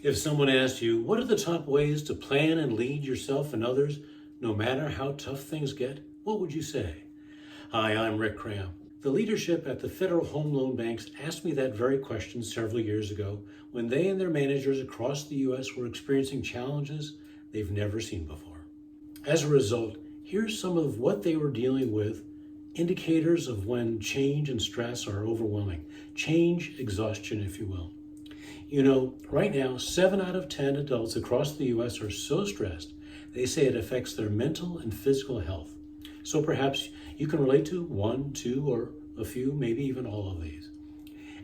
If someone asked you, what are the top ways to plan and lead yourself and others, no matter how tough things get, what would you say? Hi, I'm Rick Cram. The leadership at the Federal Home Loan Banks asked me that very question several years ago when they and their managers across the U.S. were experiencing challenges they've never seen before. As a result, here's some of what they were dealing with, indicators of when change and stress are overwhelming, change exhaustion, if you will. You know, right now, 7 out of 10 adults across the U.S. are so stressed, they say it affects their mental and physical health. So perhaps you can relate to 1, 2, or a few, maybe even all of these.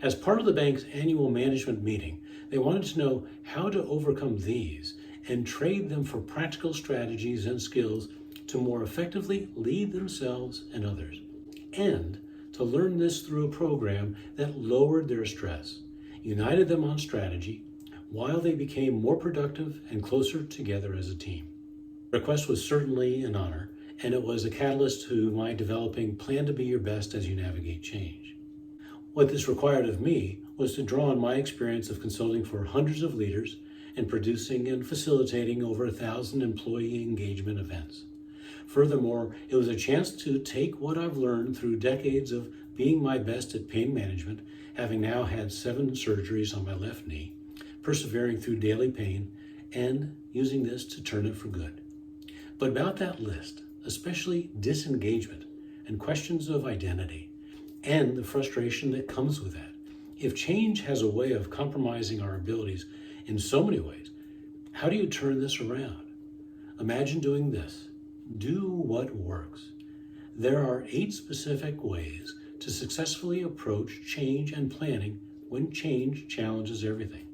As part of the bank's annual management meeting, they wanted to know how to overcome these and trade them for practical strategies and skills to more effectively lead themselves and others, and to learn this through a program that lowered their stress, united them on strategy, while they became more productive and closer together as a team. The request was certainly an honor, and it was a catalyst to my developing Plan to Be Your Best as you navigate change. What this required of me was to draw on my experience of consulting for hundreds of leaders and producing and facilitating over 1,000 employee engagement events. Furthermore, it was a chance to take what I've learned through decades of being my best at pain management, having now had 7 surgeries on my left knee, persevering through daily pain, and using this to turn it for good. But about that list, especially disengagement and questions of identity, and the frustration that comes with that. If change has a way of compromising our abilities in so many ways, how do you turn this around? Imagine doing this. Do what works. There are 8 specific ways to successfully approach change and planning when change challenges everything.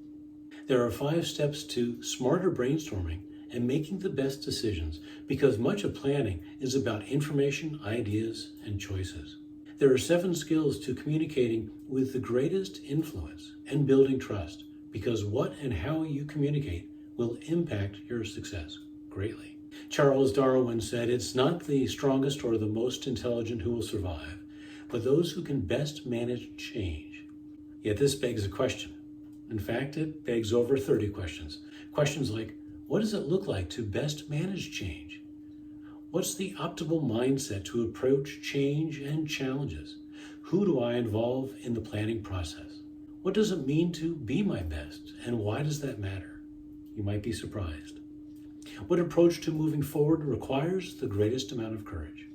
There are 5 steps to smarter brainstorming and making the best decisions, because much of planning is about information, ideas, and choices. There are 7 skills to communicating with the greatest influence and building trust, because what and how you communicate will impact your success greatly. Charles Darwin said, "It's not the strongest or the most intelligent who will survive, but those who can best manage change." Yet this begs a question. In fact, it begs over 30 questions. Questions like, what does it look like to best manage change? What's the optimal mindset to approach change and challenges? Who do I involve in the planning process? What does it mean to be my best, and why does that matter? You might be surprised. What approach to moving forward requires the greatest amount of courage?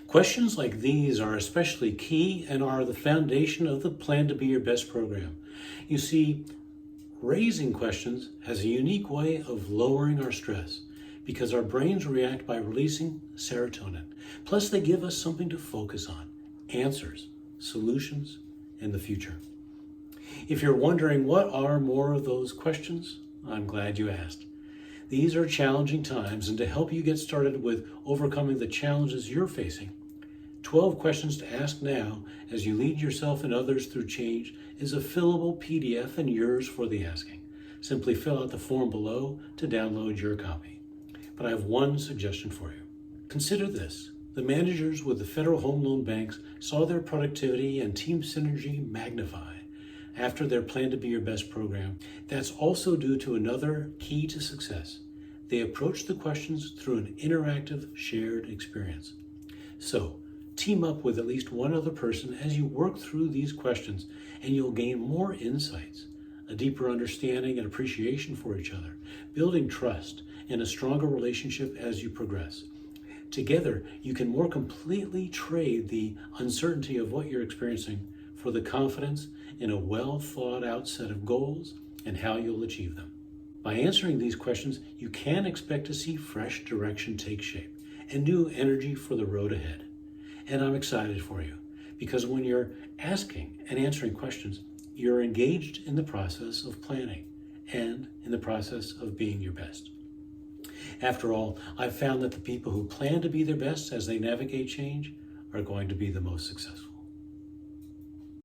Questions like these are especially key and are the foundation of the Plan to Be Your Best program. You see, raising questions has a unique way of lowering our stress because our brains react by releasing serotonin. Plus, they give us something to focus on, answers, solutions, and the future. If you're wondering what are more of those questions, I'm glad you asked. These are challenging times, and to help you get started with overcoming the challenges you're facing, 12 questions to ask now as you lead yourself and others through change is a fillable PDF and yours for the asking. Simply fill out the form below to download your copy. But I have one suggestion for you. Consider this. The managers with the Federal Home Loan Banks saw their productivity and team synergy magnify after their Plan to Be Your Best program. That's also due to another key to success. They approach the questions through an interactive, shared experience. So, team up with at least one other person as you work through these questions, and you'll gain more insights, a deeper understanding and appreciation for each other, building trust, and a stronger relationship as you progress. Together, you can more completely trade the uncertainty of what you're experiencing for the confidence in a well thought out set of goals and how you'll achieve them. By answering these questions, you can expect to see fresh direction take shape and new energy for the road ahead. And I'm excited for you because when you're asking and answering questions, you're engaged in the process of planning and in the process of being your best. After all, I've found that the people who plan to be their best as they navigate change are going to be the most successful.